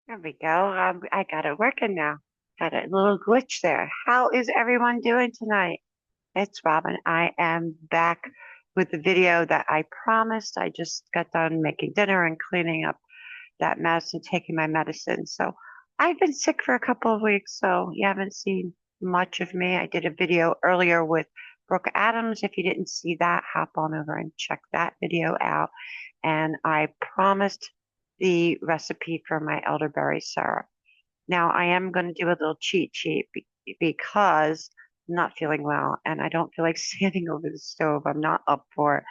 There we go. I got it working now. Had a little glitch there. How is everyone doing tonight? It's Robin. I am back with the video that I promised. I just got done making dinner and cleaning up that mess and taking my medicine. So I've been sick for a couple of weeks, so you haven't seen much of me. I did a video earlier with Brooke Adams. If you didn't see that, hop on over and check that video out. And I promised the recipe for my elderberry syrup. Now, I am going to do a little cheat sheet because I'm not feeling well and I don't feel like standing over the stove. I'm not up for it.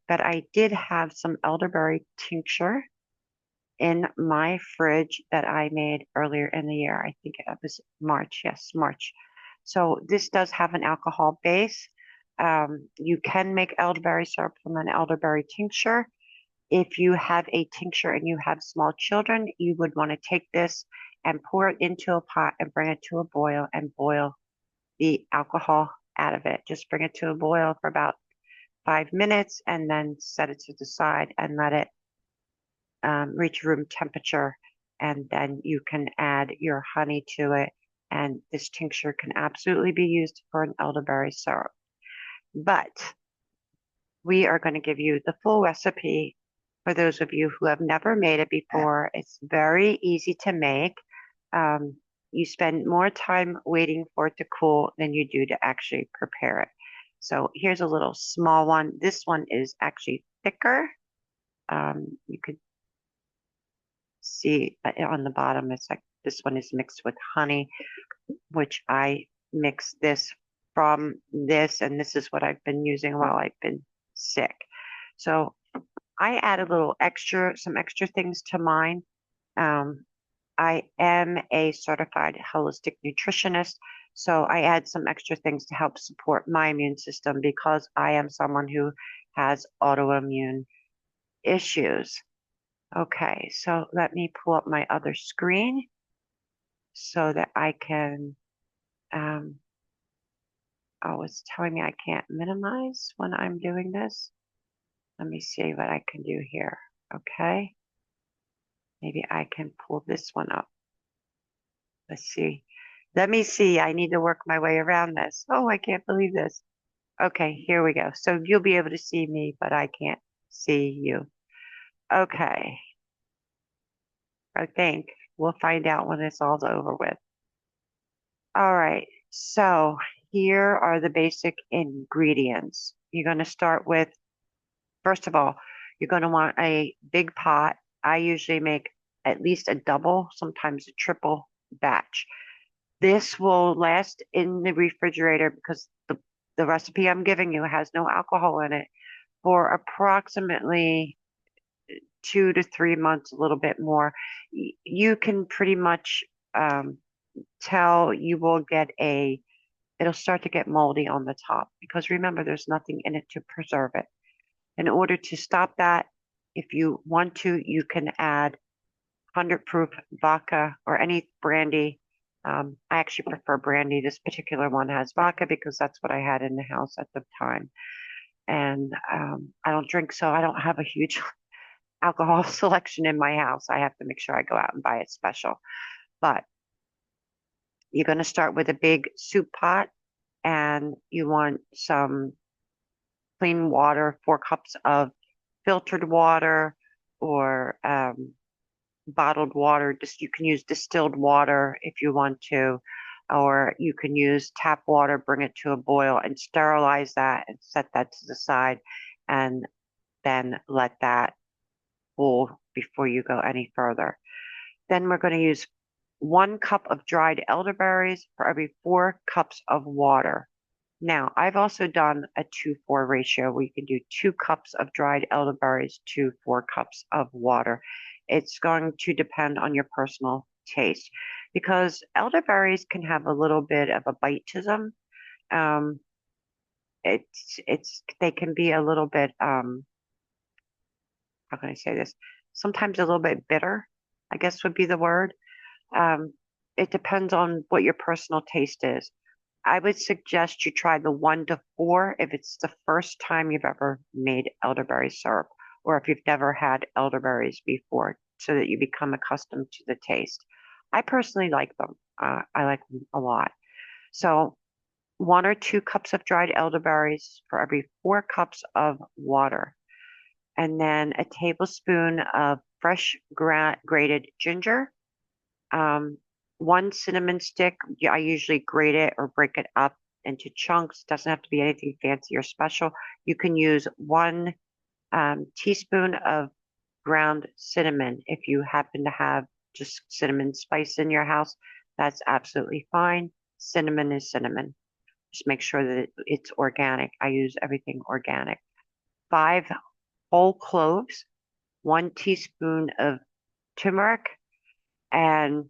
But I did have some elderberry tincture in my fridge that I made earlier in the year. I think it was March. Yes, March. So this does have an alcohol base. You can make elderberry syrup from an elderberry tincture. If you have a tincture and you have small children, you would want to take this and pour it into a pot and bring it to a boil and boil the alcohol out of it. Just bring it to a boil for about 5 minutes and then set it to the side and let it reach room temperature. And then you can add your honey to it. And this tincture can absolutely be used for an elderberry syrup. But we are going to give you the full recipe for those of you who have never made it before. It's very easy to make. You spend more time waiting for it to cool than you do to actually prepare it. So here's a little small one. This one is actually thicker. You could see on the bottom, it's like this one is mixed with honey, which I mix this from this, and this is what I've been using while I've been sick. So I add a little extra, some extra things to mine. I am a certified holistic nutritionist, so I add some extra things to help support my immune system because I am someone who has autoimmune issues. Okay, so let me pull up my other screen so that I can, oh, it's telling me I can't minimize when I'm doing this. Let me see what I can do here. Okay. Maybe I can pull this one up. Let's see. Let me see. I need to work my way around this. Oh, I can't believe this. Okay, here we go. So you'll be able to see me, but I can't see you. Okay. I think we'll find out when it's all over with. All right. So here are the basic ingredients. You're going to start with, first of all, you're going to want a big pot. I usually make at least a double, sometimes a triple batch. This will last in the refrigerator because the recipe I'm giving you has no alcohol in it for approximately 2 to 3 months, a little bit more. You can pretty much tell you will get it'll start to get moldy on the top because remember, there's nothing in it to preserve it. In order to stop that, if you want to, you can add 100 proof vodka or any brandy. I actually prefer brandy. This particular one has vodka because that's what I had in the house at the time. And I don't drink, so I don't have a huge alcohol selection in my house. I have to make sure I go out and buy it special. But you're going to start with a big soup pot and you want some clean water, 4 cups of filtered water or bottled water. Just you can use distilled water if you want to, or you can use tap water, bring it to a boil and sterilize that and set that to the side and then let that cool before you go any further. Then we're going to use 1 cup of dried elderberries for every 4 cups of water. Now, I've also done a 2-4 ratio where you can do 2 cups of dried elderberries to 4 cups of water. It's going to depend on your personal taste because elderberries can have a little bit of a bite to them. They can be a little bit how can I say this? Sometimes a little bit bitter, I guess would be the word. Um, it depends on what your personal taste is. I would suggest you try the 1 to 4 if it's the first time you've ever made elderberry syrup, or if you've never had elderberries before. so that you become accustomed to the taste. I personally like them. I like them a lot. So 1 or 2 cups of dried elderberries for every 4 cups of water. And then a tablespoon of fresh grated ginger, um, 1 cinnamon stick. I usually grate it or break it up into chunks. Doesn't have to be anything fancy or special. You can use 1 teaspoon of ground cinnamon if you happen to have just cinnamon spice in your house. That's absolutely fine. Cinnamon is cinnamon. Just make sure that it's organic. I use everything organic. 5 whole cloves, 1 teaspoon of turmeric, and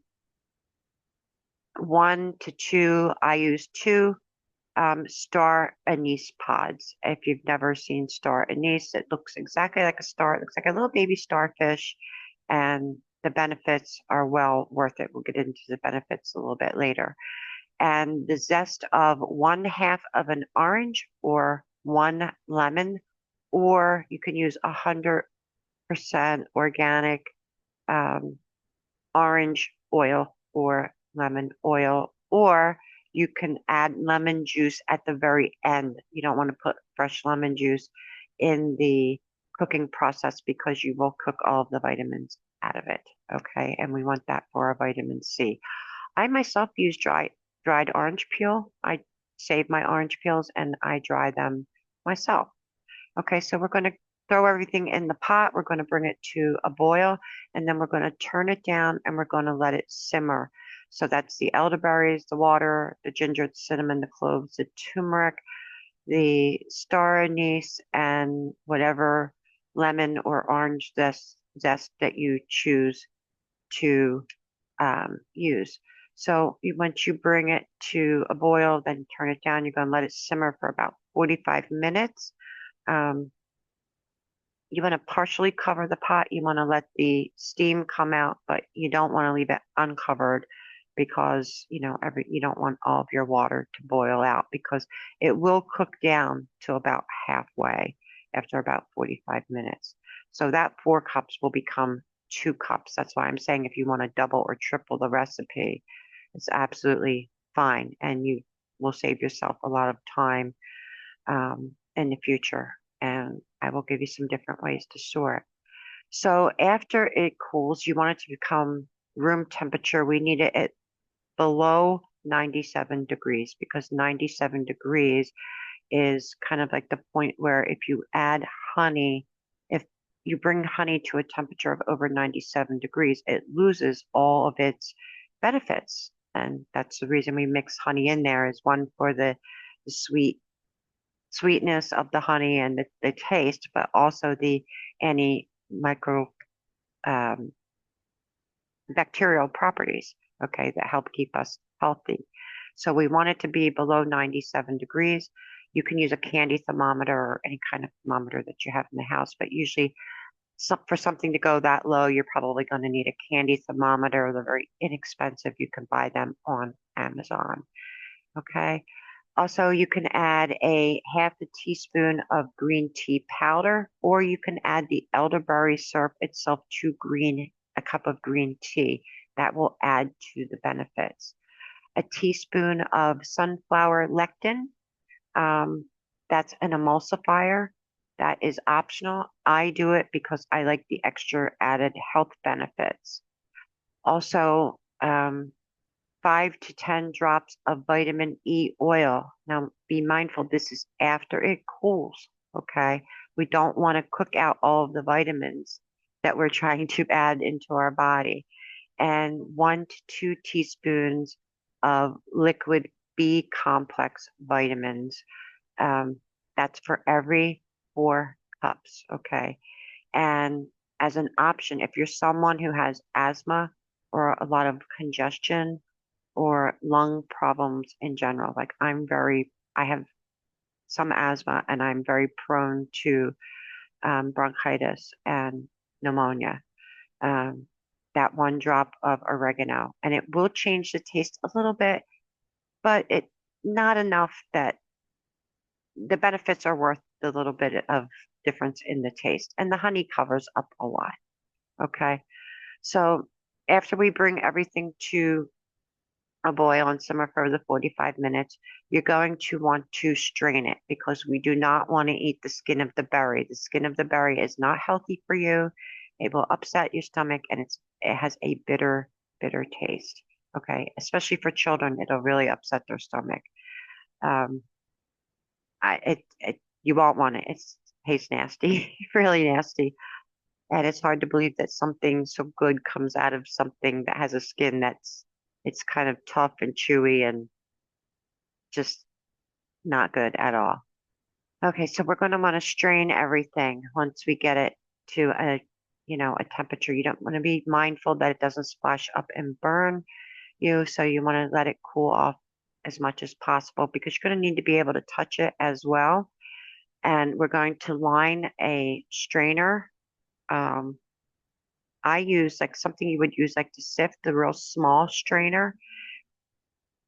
1 to 2, I use 2 star anise pods. If you've never seen star anise, it looks exactly like a star. It looks like a little baby starfish, and the benefits are well worth it. We'll get into the benefits a little bit later. And the zest of 1/2 of an orange or 1 lemon, or you can use 100% organic um, orange oil or lemon oil, or you can add lemon juice at the very end. You don't want to put fresh lemon juice in the cooking process because you will cook all of the vitamins out of it. Okay, and we want that for our vitamin C. I myself use dried orange peel. I save my orange peels and I dry them myself. Okay, so we're going to throw everything in the pot. We're going to bring it to a boil, and then we're going to turn it down and we're going to let it simmer. So that's the elderberries, the water, the ginger, the cinnamon, the cloves, the turmeric, the star anise, and whatever lemon or orange zest that you choose to use. So once you bring it to a boil, then turn it down. You're going to let it simmer for about 45 minutes. Um, you want to partially cover the pot. You want to let the steam come out, but you don't want to leave it uncovered because you don't want all of your water to boil out because it will cook down to about halfway after about 45 minutes. So that 4 cups will become 2 cups. That's why I'm saying if you want to double or triple the recipe, it's absolutely fine, and you will save yourself a lot of time in the future. And I will give you some different ways to store it. So after it cools, you want it to become room temperature. We need it at below 97 degrees because 97 degrees is kind of like the point where if you add honey, if you bring honey to a temperature of over 97 degrees, it loses all of its benefits. And that's the reason we mix honey in there is one for the sweetness of the honey and the taste, but also the antimicrobial bacterial properties, okay, that help keep us healthy. So we want it to be below 97 degrees. You can use a candy thermometer or any kind of thermometer that you have in the house, but usually for something to go that low, you're probably going to need a candy thermometer. They're very inexpensive. You can buy them on Amazon. Okay. Also, you can add a 1/2 teaspoon of green tea powder, or you can add the elderberry syrup itself to a cup of green tea. That will add to the benefits. A teaspoon of sunflower lecithin. That's an emulsifier. That is optional. I do it because I like the extra added health benefits. Also, 5 to 10 drops of vitamin E oil. Now, be mindful, this is after it cools, okay? We don't want to cook out all of the vitamins that we're trying to add into our body. And 1 to 2 teaspoons of liquid B complex vitamins. That's for every 4 cups, okay? And as an option, if you're someone who has asthma or a lot of congestion, or lung problems in general. Like I have some asthma and I'm very prone to bronchitis and pneumonia. Um, that 1 drop of oregano, and it will change the taste a little bit, but it not enough that the benefits are worth the little bit of difference in the taste. And the honey covers up a lot. Okay. So after we bring everything to a boil and simmer for the 45 minutes, you're going to want to strain it because we do not want to eat the skin of the berry. The skin of the berry is not healthy for you. It will upset your stomach and it has a bitter, bitter taste. Okay, especially for children, it'll really upset their stomach. Um, you won't want it. It tastes nasty, really nasty. And it's hard to believe that something so good comes out of something that has a skin it's kind of tough and chewy and just not good at all. Okay, so we're going to want to strain everything once we get it to a temperature. You don't want to be mindful that it doesn't splash up and burn you, so you want to let it cool off as much as possible because you're going to need to be able to touch it as well. And we're going to line a strainer. Um, I use like something you would use like to sift, the real small strainer.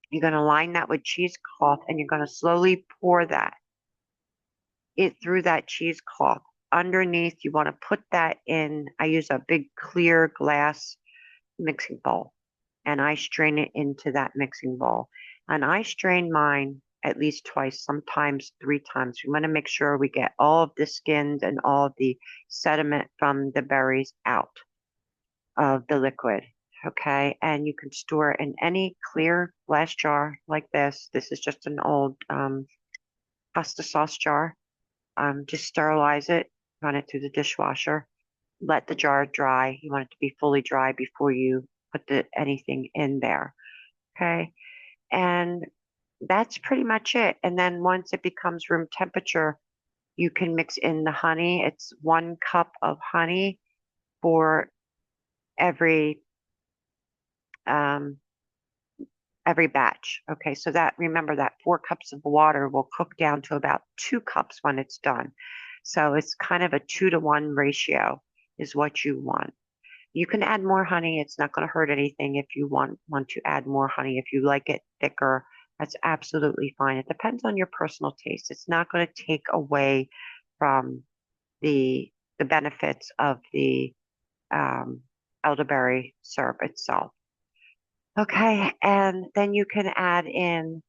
You're going to line that with cheesecloth and you're going to slowly pour it through that cheesecloth. Underneath, you want to put that in. I use a big clear glass mixing bowl and I strain it into that mixing bowl. And I strain mine at least twice, sometimes three times. We want to make sure we get all of the skins and all of the sediment from the berries out of the liquid. Okay, and you can store it in any clear glass jar like this. This is just an old pasta sauce jar. Just sterilize it, run it through the dishwasher, let the jar dry. You want it to be fully dry before you put anything in there. Okay, and that's pretty much it. And then once it becomes room temperature, you can mix in the honey. It's 1 cup of honey for every um, every batch. Okay, so that remember that 4 cups of water will cook down to about 2 cups when it's done. So it's kind of a 2-to-1 ratio is what you want. You can add more honey. It's not going to hurt anything if you want to add more honey. If you like it thicker, that's absolutely fine. It depends on your personal taste. It's not going to take away from the benefits of the elderberry syrup itself. Okay, and then you can add in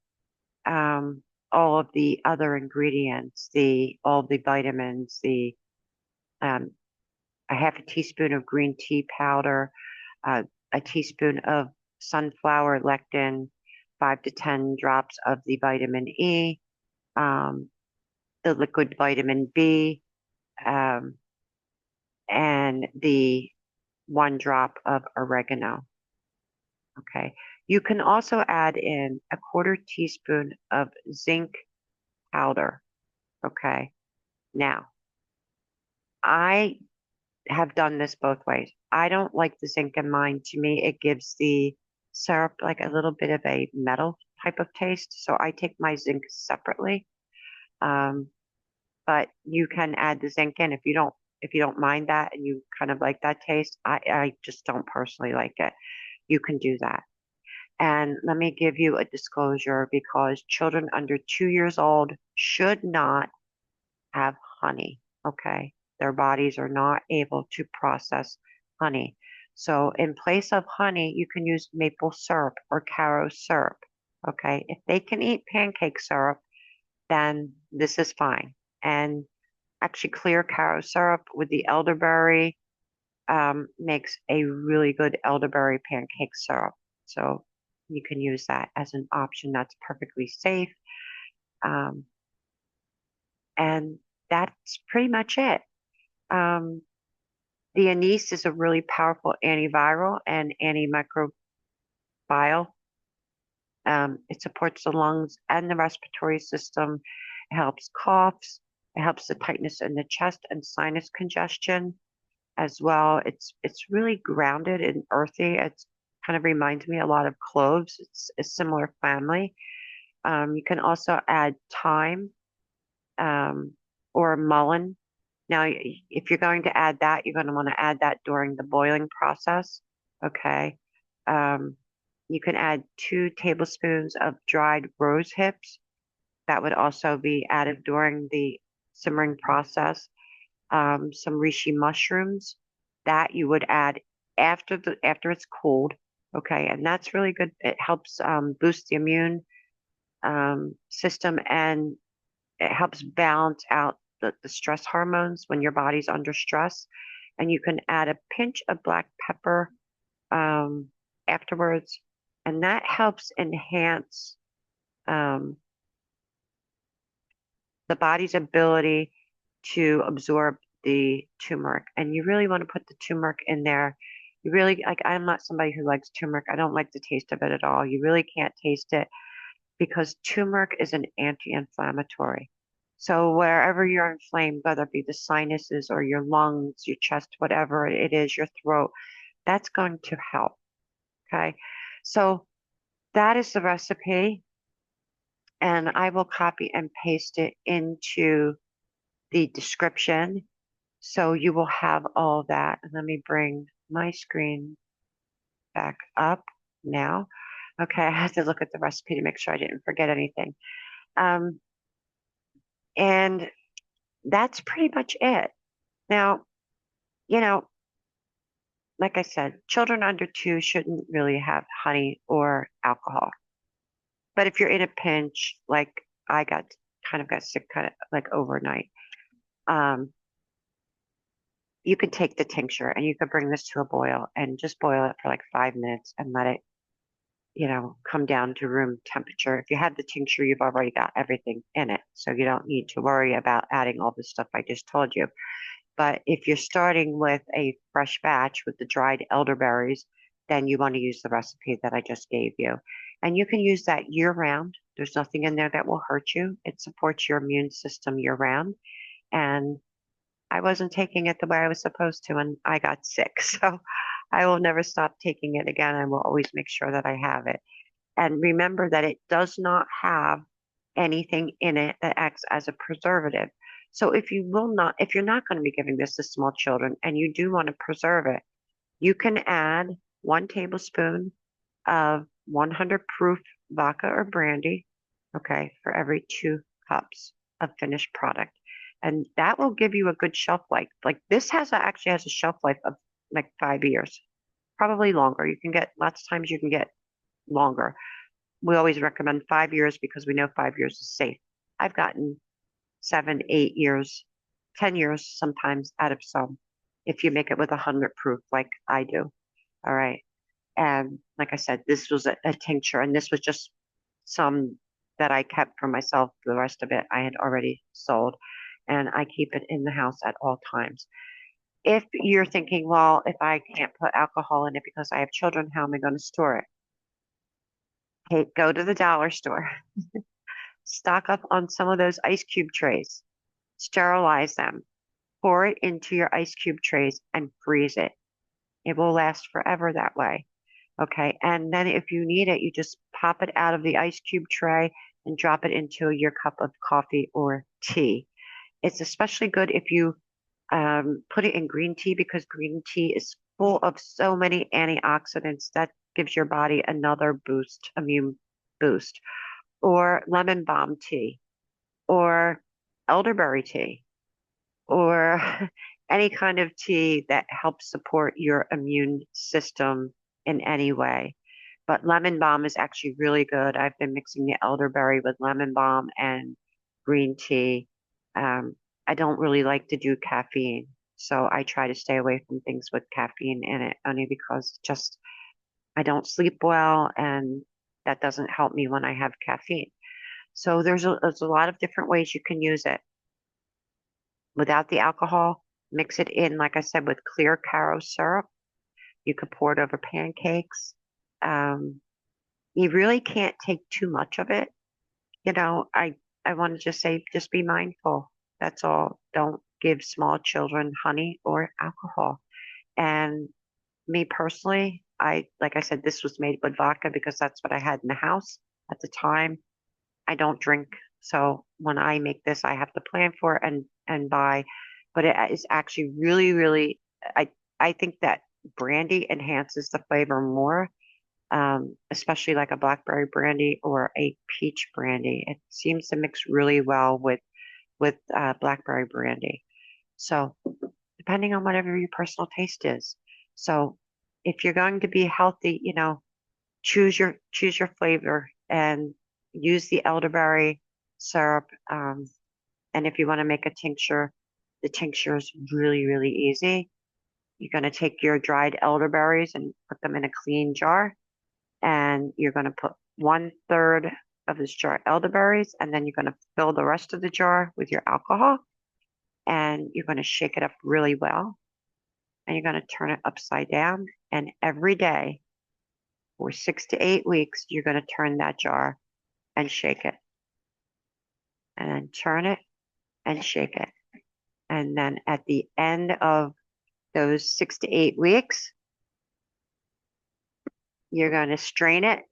all of the other ingredients, all of the vitamins, um, a half a teaspoon of green tea powder, uh, a teaspoon of sunflower lectin, 5 to 10 drops of the vitamin E, um, the liquid vitamin B, um, and the 1 drop of oregano. Okay. You can also add in a 1/4 teaspoon of zinc powder. Okay. Now, I have done this both ways. I don't like the zinc in mine. To me, it gives the syrup like a little bit of a metal type of taste. So I take my zinc separately. Um, but you can add the zinc in if you don't mind that and you kind of like that taste. I just don't personally like it. You can do that. And let me give you a disclosure because children under 2 years old should not have honey. Okay. Their bodies are not able to process honey. So in place of honey, you can use maple syrup or caro syrup. Okay. If they can eat pancake syrup, then this is fine. And actually clear caro syrup with the elderberry makes a really good elderberry pancake syrup. So you can use that as an option that's perfectly safe. Um, and that's pretty much it. Um, the anise is a really powerful antiviral and antimicrobial. It supports the lungs and the respiratory system. It helps coughs. It helps the tightness in the chest and sinus congestion as well. It's really grounded and earthy. It's kind of reminds me a lot of cloves. It's a similar family. You can also add thyme or mullein. Now, if you're going to add that, you're going to want to add that during the boiling process. Okay. Um, you can add 2 tablespoons of dried rose hips. That would also be added during the simmering process. Some reishi mushrooms that you would add after it's cooled. Okay, and that's really good. It helps boost the immune system, and it helps balance out the stress hormones when your body's under stress. And you can add a pinch of black pepper um, afterwards, and that helps enhance um, the body's ability to absorb the turmeric. And you really want to put the turmeric in there. You really, like, I'm not somebody who likes turmeric. I don't like the taste of it at all. You really can't taste it because turmeric is an anti-inflammatory. So wherever you're inflamed, whether it be the sinuses or your lungs, your chest, whatever it is, your throat, that's going to help. Okay. So that is the recipe, and I will copy and paste it into the description. So you will have all that. And let me bring my screen back up now. Okay, I have to look at the recipe to make sure I didn't forget anything. Um, and that's pretty much it. Now, you know, like I said, children under 2 shouldn't really have honey or alcohol. But if you're in a pinch, like I got sick kind of like overnight, um, you could take the tincture and you could bring this to a boil and just boil it for like 5 minutes and let it, come down to room temperature. If you have the tincture, you've already got everything in it. So you don't need to worry about adding all the stuff I just told you. But if you're starting with a fresh batch with the dried elderberries, then you want to use the recipe that I just gave you. And you can use that year round. There's nothing in there that will hurt you. It supports your immune system year round. And I wasn't taking it the way I was supposed to, and I got sick. So I will never stop taking it again. I will always make sure that I have it. And remember that it does not have anything in it that acts as a preservative. So if you're not going to be giving this to small children and you do want to preserve it, you can add 1 tablespoon of 100 proof vodka or brandy, okay, for every 2 cups of finished product. And that will give you a good shelf life. Like this actually has a shelf life of like 5 years, probably longer. You can get lots of times you can get longer. We always recommend 5 years because we know 5 years is safe. I've gotten 7, 8 years, 10 years sometimes out of some if you make it with 100 proof like I do. All right. And like I said, this was a tincture, and this was just some that I kept for myself. The rest of it I had already sold, and I keep it in the house at all times. If you're thinking, well, if I can't put alcohol in it because I have children, how am I going to store it? Hey, go to the dollar store, stock up on some of those ice cube trays, sterilize them, pour it into your ice cube trays, and freeze it. It will last forever that way. Okay. And then if you need it, you just pop it out of the ice cube tray and drop it into your cup of coffee or tea. It's especially good if you put it in green tea because green tea is full of so many antioxidants that gives your body another boost, immune boost, or lemon balm tea, or elderberry tea, or any kind of tea that helps support your immune system in any way. But lemon balm is actually really good. I've been mixing the elderberry with lemon balm and green tea. Um, I don't really like to do caffeine, so I try to stay away from things with caffeine in it, only because just I don't sleep well, and that doesn't help me when I have caffeine. So there's a lot of different ways you can use it. Without the alcohol, mix it in, like I said, with clear caro syrup. You could pour it over pancakes. Um, you really can't take too much of it. I want to just say, just be mindful. That's all. Don't give small children honey or alcohol. And me personally, like I said, this was made with vodka because that's what I had in the house at the time. I don't drink, so when I make this, I have to plan for it and buy. But it is actually really, really. I I think that brandy enhances the flavor more, especially like a blackberry brandy or a peach brandy. It seems to mix really well with blackberry brandy. So depending on whatever your personal taste is. So if you're going to be healthy, choose your flavor and use the elderberry syrup. And if you want to make a tincture, the tincture is really, really easy. You're going to take your dried elderberries and put them in a clean jar, and you're going to put 1/3 of this jar elderberries, and then you're going to fill the rest of the jar with your alcohol, and you're going to shake it up really well, and you're going to turn it upside down, and every day for 6 to 8 weeks, you're going to turn that jar and shake it, and then turn it and shake it. And then at the end of those 6 to 8 weeks, you're going to strain it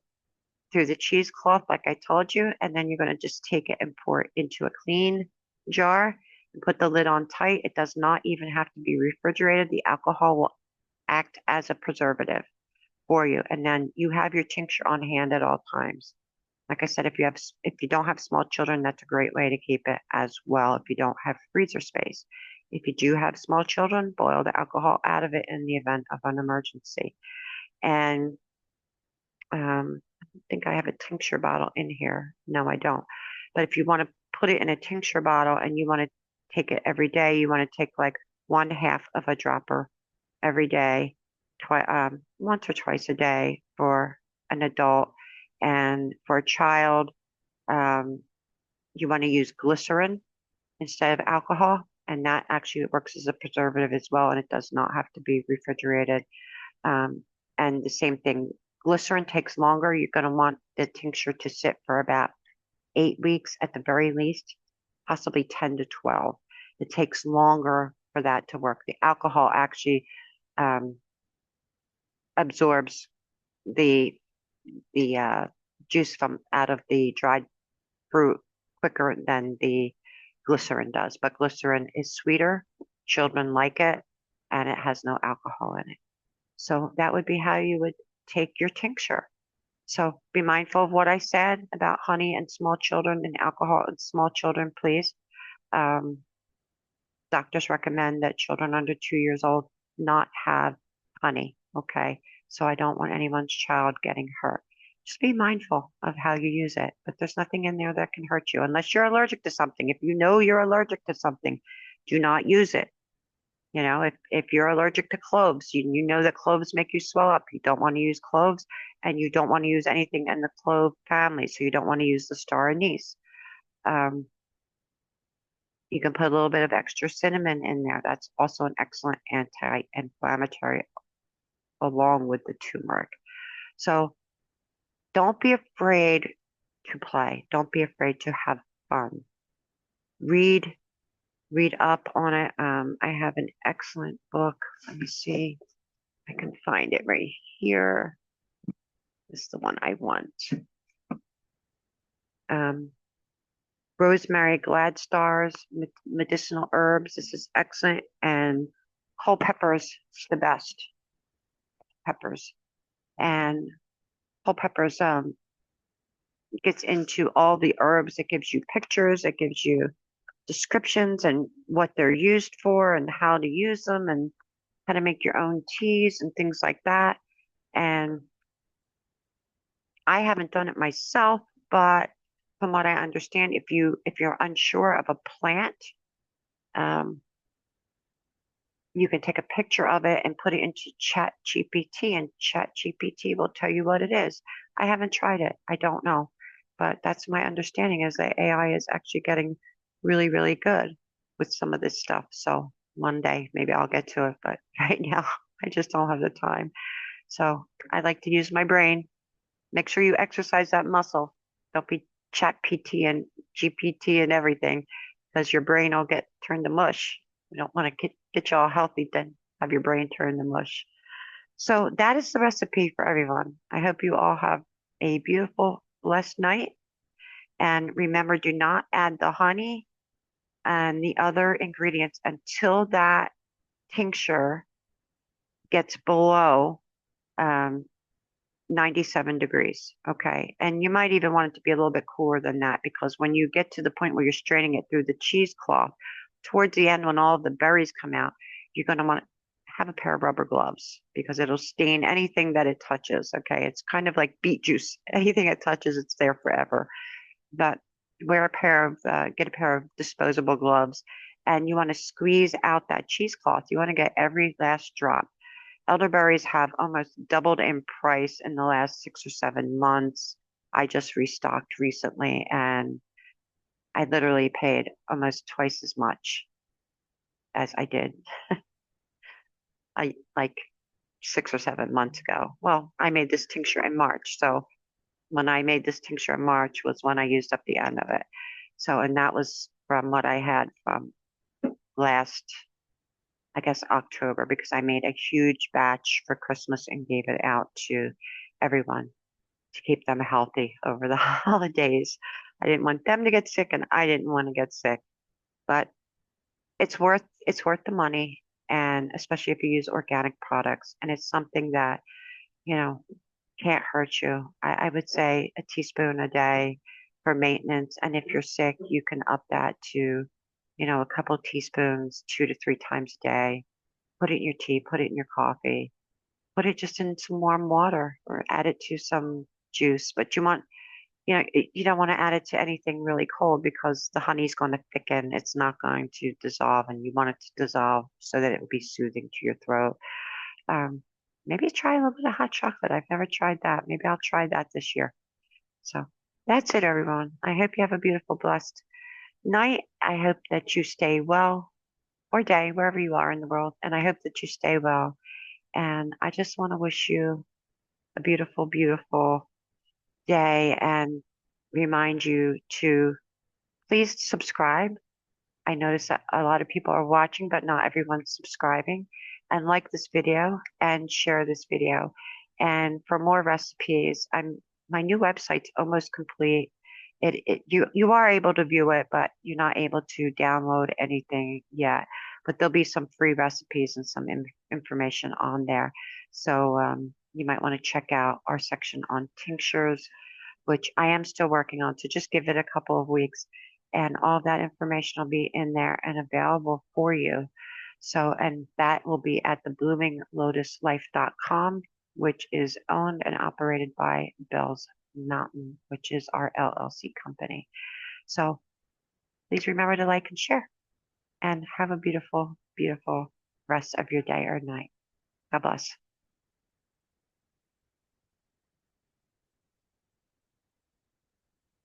through the cheesecloth, like I told you, and then you're going to just take it and pour it into a clean jar and put the lid on tight. It does not even have to be refrigerated. The alcohol will act as a preservative for you, and then you have your tincture on hand at all times. Like I said, if you don't have small children, that's a great way to keep it as well. If you don't have freezer space, if you do have small children, boil the alcohol out of it in the event of an emergency. And I think I have a tincture bottle in here. No, I don't. But if you want to put it in a tincture bottle and you want to take it every day, you want to take like 1/2 of a dropper every day, once or twice a day for an adult. And for a child, you want to use glycerin instead of alcohol, and that actually works as a preservative as well, and it does not have to be refrigerated. And the same thing, glycerin takes longer. You're going to want the tincture to sit for about 8 weeks at the very least, possibly 10 to 12. It takes longer for that to work. The alcohol actually absorbs the juice from out of the dried fruit quicker than the glycerin does. But glycerin is sweeter. Children like it, and it has no alcohol in it. So that would be how you would take your tincture. So be mindful of what I said about honey and small children and alcohol in small children, please. Doctors recommend that children under 2 years old not have honey. Okay. So I don't want anyone's child getting hurt. Just be mindful of how you use it. But there's nothing in there that can hurt you unless you're allergic to something. If you know you're allergic to something, do not use it. If you're allergic to cloves, you know that cloves make you swell up. You don't want to use cloves, and you don't want to use anything in the clove family. So you don't want to use the star anise. You can put a little bit of extra cinnamon in there. That's also an excellent anti-inflammatory along with the turmeric. So don't be afraid to play. Don't be afraid to have fun. Read up on it. I have an excellent book. Let me see. I can find it right here. This is the one I want. Rosemary Glad Stars, medicinal herbs. This is excellent. And whole peppers, the best peppers. And whole peppers gets into all the herbs. It gives you pictures. It gives you descriptions and what they're used for and how to use them and how to make your own teas and things like that. And I haven't done it myself, but from what I understand, if you're unsure of a plant, you can take a picture of it and put it into ChatGPT, and ChatGPT will tell you what it is. I haven't tried it. I don't know. But that's my understanding is that AI is actually getting really, really good with some of this stuff. So one day maybe I'll get to it, but right now I just don't have the time. So I like to use my brain. Make sure you exercise that muscle. Don't be ChatGPT and GPT and everything, because your brain will get turned to mush. We don't want to get you all healthy, then have your brain turn to mush. So that is the recipe for everyone. I hope you all have a beautiful, blessed night. And remember, do not add the honey and the other ingredients until that tincture gets below 97 degrees. Okay. And you might even want it to be a little bit cooler than that, because when you get to the point where you're straining it through the cheesecloth, towards the end, when all of the berries come out, you're going to want to have a pair of rubber gloves because it'll stain anything that it touches. Okay. It's kind of like beet juice. Anything it touches, it's there forever. But get a pair of disposable gloves, and you want to squeeze out that cheesecloth. You want to get every last drop. Elderberries have almost doubled in price in the last 6 or 7 months. I just restocked recently and I literally paid almost twice as much as I did I like 6 or 7 months ago. Well, I made this tincture in March. So when I made this tincture in March was when I used up the end of it. So, and that was from what I had from last, I guess, October, because I made a huge batch for Christmas and gave it out to everyone to keep them healthy over the holidays. I didn't want them to get sick and I didn't want to get sick, but it's worth the money, and especially if you use organic products, and it's something that, you know, can't hurt you. I would say a teaspoon a day for maintenance. And if you're sick, you can up that to, a couple teaspoons 2 to 3 times a day. Put it in your tea, put it in your coffee, put it just in some warm water or add it to some juice. But you don't want to add it to anything really cold because the honey's going to thicken. It's not going to dissolve, and you want it to dissolve so that it will be soothing to your throat. Um, Maybe try a little bit of hot chocolate. I've never tried that. Maybe I'll try that this year. So that's it, everyone. I hope you have a beautiful, blessed night. I hope that you stay well, or day, wherever you are in the world. And I hope that you stay well. And I just want to wish you a beautiful, beautiful day and remind you to please subscribe. I notice that a lot of people are watching, but not everyone's subscribing. And like this video and share this video. And for more recipes, my new website's almost complete. You are able to view it, but you're not able to download anything yet. But there'll be some free recipes and some information on there. So you might want to check out our section on tinctures, which I am still working on. So just give it a couple of weeks and all of that information will be in there and available for you. So, and that will be at the bloominglotuslife.com, which is owned and operated by Bell's Mountain, which is our LLC company. So please remember to like and share and have a beautiful, beautiful rest of your day or night. God bless.